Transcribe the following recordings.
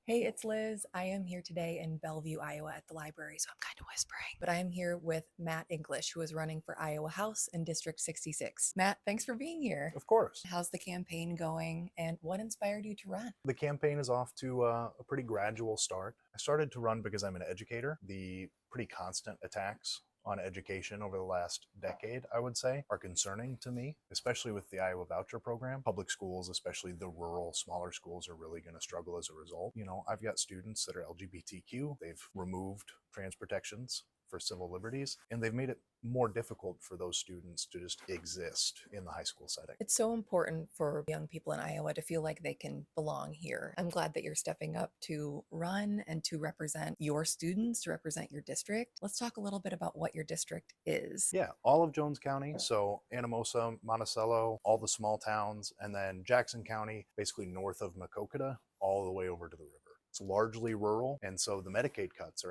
Hey, it's Liz. I am here today in Bellevue, Iowa at the library, so I'm kind of whispering. But I am here with Matt English, who is running for Iowa House in District 66. Matt, thanks for being here. Of course. How's the campaign going, and what inspired you to run? The campaign is off to a pretty gradual start. I started to run because I'm an educator. The pretty constant attacks on education over the last decade, I would say, are concerning to me, especially with the Iowa voucher program. Public schools, especially the rural, smaller schools, are really going to struggle as a result. I've got students that are LGBTQ. They've removed trans protections for civil liberties, and they've made it more difficult for those students to just exist in the high school setting. It's so important for young people in Iowa to feel like they can belong here. I'm glad that you're stepping up to run and to represent your students, to represent your district. Let's talk a little bit about what your district is. Yeah, all of Jones County, so Anamosa, Monticello, all the small towns, and then Jackson County, basically north of Macokota, all the way over to the river. It's largely rural, and so the Medicaid cuts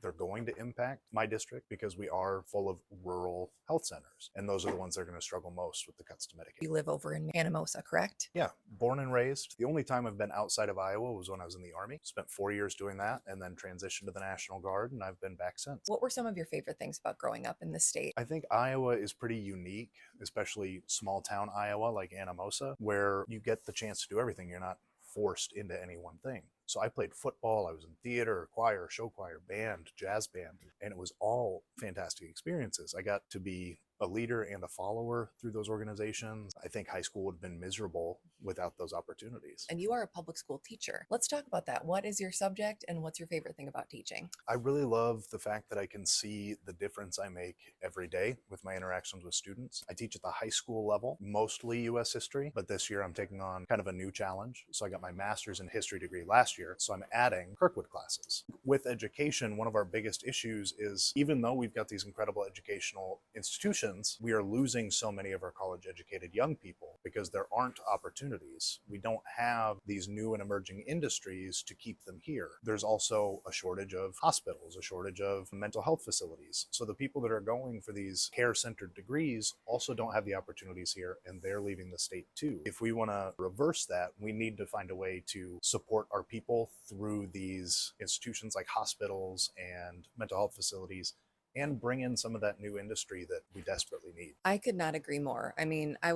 they're going to impact my district because we are full of rural health centers, and those are the ones that are going to struggle most with the cuts to Medicaid. You live over in Anamosa, correct? Yeah, born and raised. The only time I've been outside of Iowa was when I was in the Army. Spent 4 years doing that, and then transitioned to the National Guard, and I've been back since. What were some of your favorite things about growing up in the state? I think Iowa is pretty unique, especially small town Iowa like Anamosa, where you get the chance to do everything. You're not forced into any one thing. So I played football, I was in theater, choir, show choir, band, jazz band, and it was all fantastic experiences. I got to be a leader and a follower through those organizations. I think high school would have been miserable without those opportunities. And you are a public school teacher. Let's talk about that. What is your subject and what's your favorite thing about teaching? I really love the fact that I can see the difference I make every day with my interactions with students. I teach at the high school level, mostly US history, but this year I'm taking on kind of a new challenge. So I got my master's in history degree last year, so I'm adding Kirkwood classes. With education, one of our biggest issues is even though we've got these incredible educational institutions, we are losing so many of our college educated young people because there aren't opportunities. We don't have these new and emerging industries to keep them here. There's also a shortage of hospitals, a shortage of mental health facilities. So the people that are going for these care-centered degrees also don't have the opportunities here, and they're leaving the state too. If we want to reverse that, we need to find a way to support our people through these institutions like hospitals and mental health facilities, and bring in some of that new industry that we desperately need. I could not agree more. I mean, I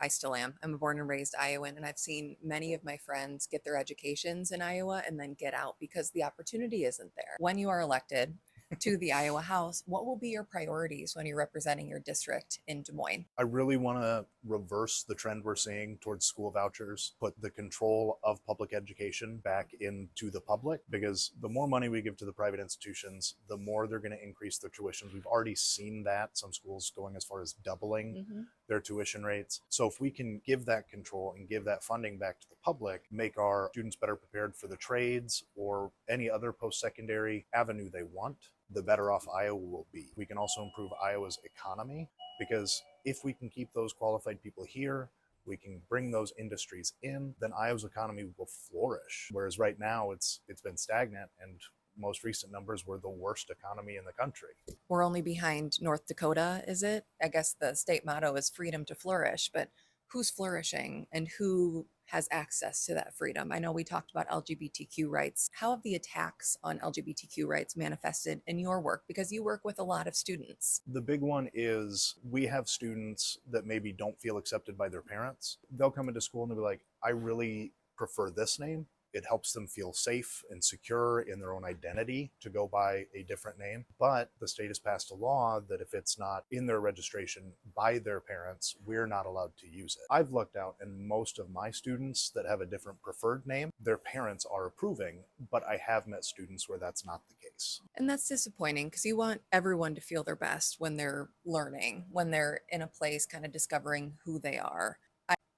still am. I'm a born and raised Iowan, and I've seen many of my friends get their educations in Iowa and then get out because the opportunity isn't there. When you are elected to the Iowa House, what will be your priorities when you're representing your district in Des Moines? I really want to reverse the trend we're seeing towards school vouchers, put the control of public education back into the public, because the more money we give to the private institutions, the more they're going to increase their tuitions. We've already seen that, some schools going as far as doubling their tuition rates. So if we can give that control and give that funding back to the public, make our students better prepared for the trades or any other post-secondary avenue they want, the better off Iowa will be. We can also improve Iowa's economy, because if we can keep those qualified people here, we can bring those industries in, then Iowa's economy will flourish. Whereas right now it's been stagnant, and most recent numbers were the worst economy in the country. We're only behind North Dakota, is it? I guess the state motto is freedom to flourish, but who's flourishing and who has access to that freedom? I know we talked about LGBTQ rights. How have the attacks on LGBTQ rights manifested in your work? Because you work with a lot of students. The big one is we have students that maybe don't feel accepted by their parents. They'll come into school and they'll be like, I really prefer this name. It helps them feel safe and secure in their own identity to go by a different name. But the state has passed a law that if it's not in their registration by their parents, we're not allowed to use it. I've looked out, and most of my students that have a different preferred name, their parents are approving, but I have met students where that's not the case. And that's disappointing because you want everyone to feel their best when they're learning, when they're in a place kind of discovering who they are.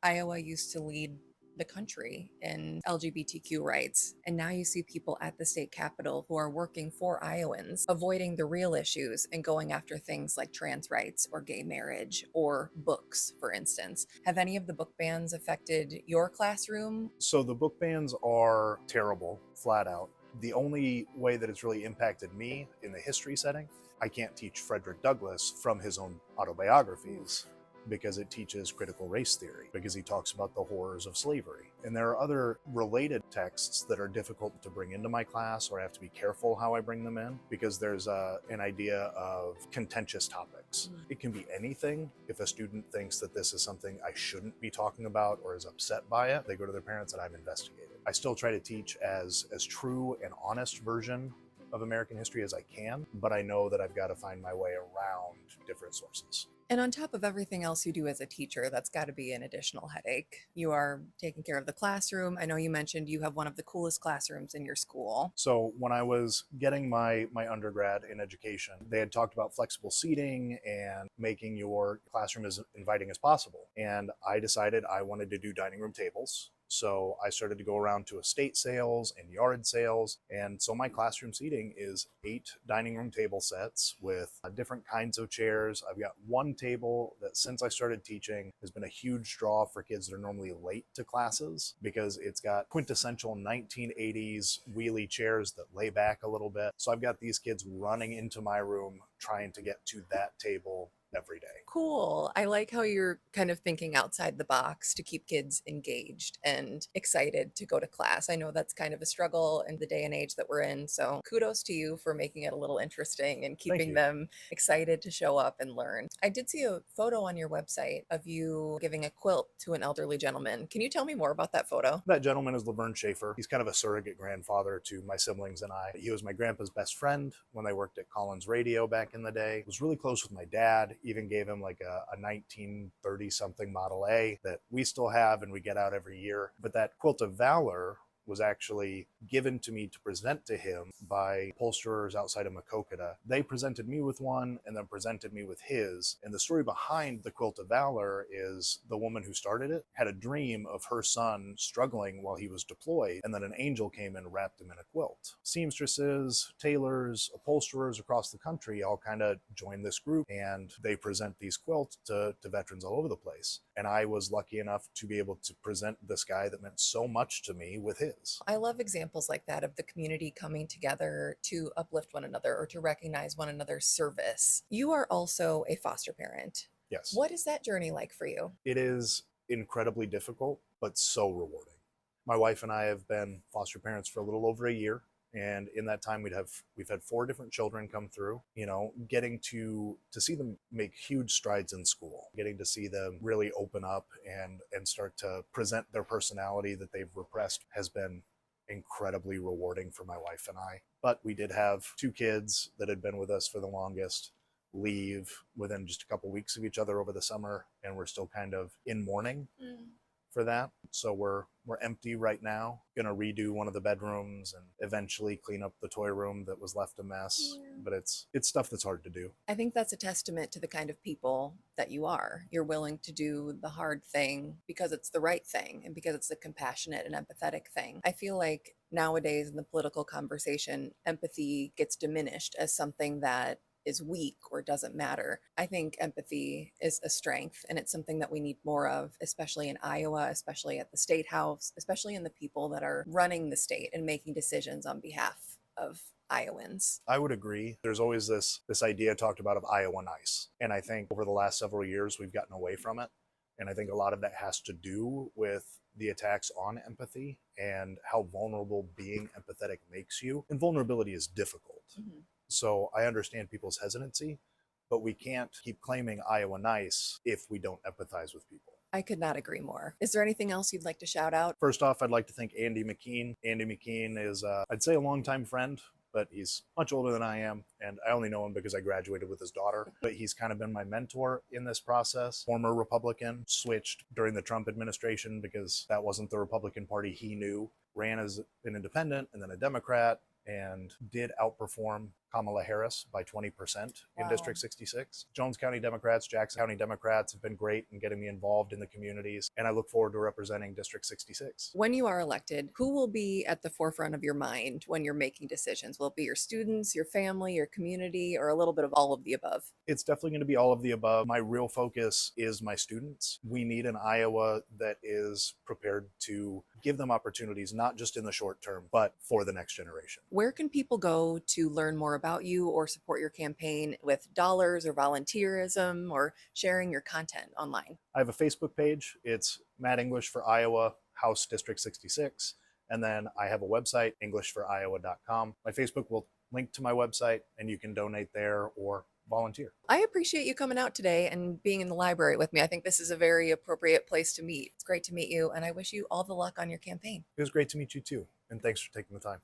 Iowa used to lead the country in LGBTQ rights. And now you see people at the state capitol who are working for Iowans, avoiding the real issues and going after things like trans rights or gay marriage or books, for instance. Have any of the book bans affected your classroom? So the book bans are terrible, flat out. The only way that it's really impacted me in the history setting, I can't teach Frederick Douglass from his own autobiographies because it teaches critical race theory, because he talks about the horrors of slavery. And there are other related texts that are difficult to bring into my class, or I have to be careful how I bring them in, because there's an idea of contentious topics. It can be anything. If a student thinks that this is something I shouldn't be talking about or is upset by it, they go to their parents and I'm investigated. I still try to teach as true and honest version of American history as I can, but I know that I've got to find my way around different sources. And on top of everything else you do as a teacher, that's got to be an additional headache. You are taking care of the classroom. I know you mentioned you have one of the coolest classrooms in your school. So when I was getting my undergrad in education, they had talked about flexible seating and making your classroom as inviting as possible. And I decided I wanted to do dining room tables. So I started to go around to estate sales and yard sales. And so my classroom seating is 8 dining room table sets with different kinds of chairs. I've got one table that, since I started teaching, has been a huge draw for kids that are normally late to classes, because it's got quintessential 1980s wheelie chairs that lay back a little bit. So I've got these kids running into my room trying to get to that table every day. Cool. I like how you're kind of thinking outside the box to keep kids engaged and excited to go to class. I know that's kind of a struggle in the day and age that we're in. So kudos to you for making it a little interesting and keeping them excited to show up and learn. I did see a photo on your website of you giving a quilt to an elderly gentleman. Can you tell me more about that photo? That gentleman is Laverne Schaefer. He's kind of a surrogate grandfather to my siblings and I. He was my grandpa's best friend when they worked at Collins Radio back in the day. Was really close with my dad, even gave him like a 1930 something Model A that we still have and we get out every year. But that quilt of valor was actually given to me to present to him by upholsterers outside of Makokata. They presented me with one and then presented me with his. And the story behind the Quilt of Valor is the woman who started it had a dream of her son struggling while he was deployed, and then an angel came and wrapped him in a quilt. Seamstresses, tailors, upholsterers across the country all kind of joined this group, and they present these quilts to veterans all over the place. And I was lucky enough to be able to present this guy that meant so much to me with his. I love examples like that of the community coming together to uplift one another or to recognize one another's service. You are also a foster parent. Yes. What is that journey like for you? It is incredibly difficult, but so rewarding. My wife and I have been foster parents for a little over a year. And in that time, we've had 4 different children come through, getting to see them make huge strides in school, getting to see them really open up and start to present their personality that they've repressed has been incredibly rewarding for my wife and I. But we did have 2 kids that had been with us for the longest leave within just a couple weeks of each other over the summer, and we're still kind of in mourning for that. So we're empty right now. Gonna redo one of the bedrooms and eventually clean up the toy room that was left a mess. But it's stuff that's hard to do. I think that's a testament to the kind of people that you are. You're willing to do the hard thing because it's the right thing and because it's the compassionate and empathetic thing. I feel like nowadays in the political conversation, empathy gets diminished as something that is weak or doesn't matter. I think empathy is a strength, and it's something that we need more of, especially in Iowa, especially at the state house, especially in the people that are running the state and making decisions on behalf of Iowans. I would agree. There's always this idea talked about of Iowa nice. And I think over the last several years, we've gotten away from it. And I think a lot of that has to do with the attacks on empathy and how vulnerable being empathetic makes you. And vulnerability is difficult. So I understand people's hesitancy, but we can't keep claiming Iowa nice if we don't empathize with people. I could not agree more. Is there anything else you'd like to shout out? First off, I'd like to thank Andy McKean. Andy McKean is, I'd say, a longtime friend, but he's much older than I am. And I only know him because I graduated with his daughter. But he's kind of been my mentor in this process. Former Republican, switched during the Trump administration because that wasn't the Republican Party he knew. Ran as an independent and then a Democrat, and did outperform Kamala Harris by 20% in District 66. Jones County Democrats, Jackson County Democrats have been great in getting me involved in the communities, and I look forward to representing District 66. When you are elected, who will be at the forefront of your mind when you're making decisions? Will it be your students, your family, your community, or a little bit of all of the above? It's definitely going to be all of the above. My real focus is my students. We need an Iowa that is prepared to give them opportunities, not just in the short term, but for the next generation. Where can people go to learn more about you or support your campaign with dollars or volunteerism or sharing your content online? I have a Facebook page. It's Matt English for Iowa, House District 66. And then I have a website, englishforiowa.com. My Facebook will link to my website, and you can donate there or volunteer. I appreciate you coming out today and being in the library with me. I think this is a very appropriate place to meet. It's great to meet you, and I wish you all the luck on your campaign. It was great to meet you too. And thanks for taking the time.